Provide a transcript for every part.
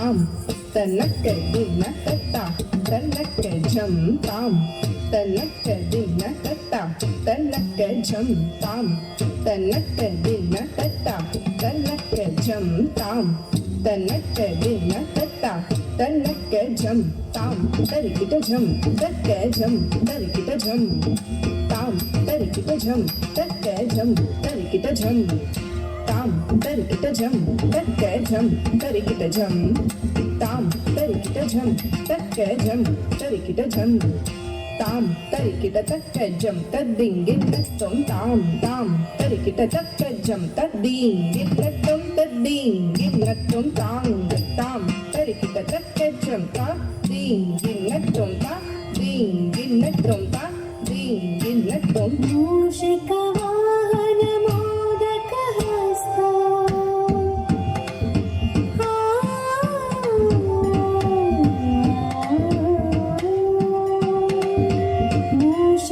ताम तनक दिन तता तनक झम ताम तनक दिन तता तनक झम ताम तनक दिन तता तनक झम ताम तनक दिन तता तनक झम ताम तरिकिट झम तक झम तरिकिट झम ताम तरिकिट झम तक झम तरिकिट झम ताम तरिकिट झम तक झम तरिकिट झम ताम तरिकिट झम तक झम तरिकिट झम ताम तरिकिट तक झम तद्दिंगिन तत्तुम ताम ताम तरिकिट तक झम तद्दिंगिन तत्तुम तद्दिंगिन तत्तुम तांग ताम तरिकिट तक झम तद्दिंगिन तत्तुम तद्दिंगिन तत्तुम तद्दिंगिन तत्तुम मूषिकवाहन मोदकहस्ता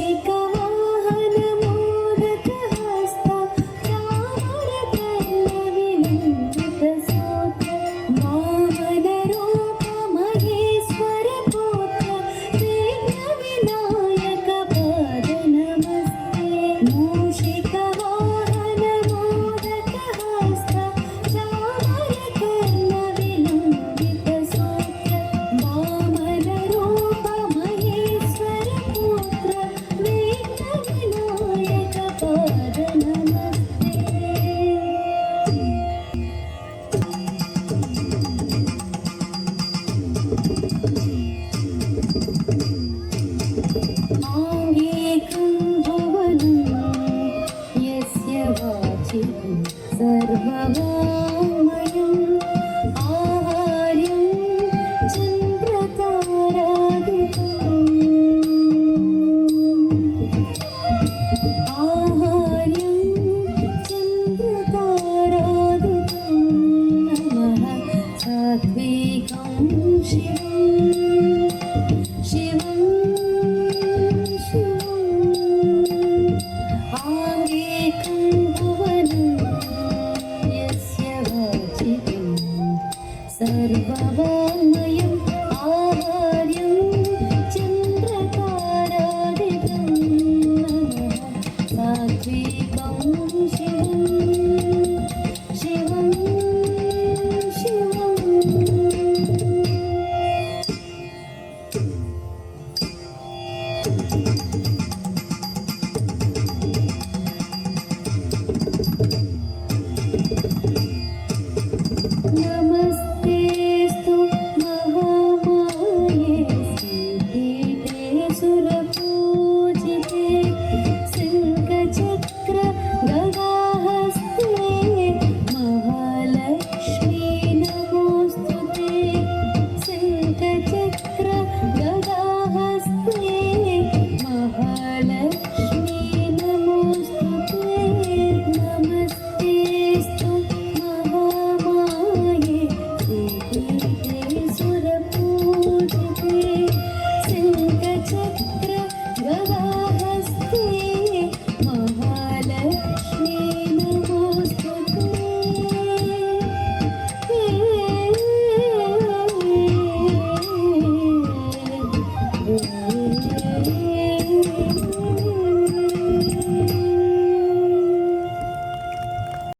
मूषिकवाहन मोदकहस्ता चामरकर्णविलम्बितसूत्र वामनरूप महेश्वरपुत्र विघ्नविनायकपाद नमस्ते मूषिकवाहन मोदकहस्ता चामरकर्णविलम्बितसूत्र वामनरूप महेश्वरपुत्र विघ्नविनायकपाद नमस्ते आङ्गीकं भुवनं यस्य वाचिकं सर्ववा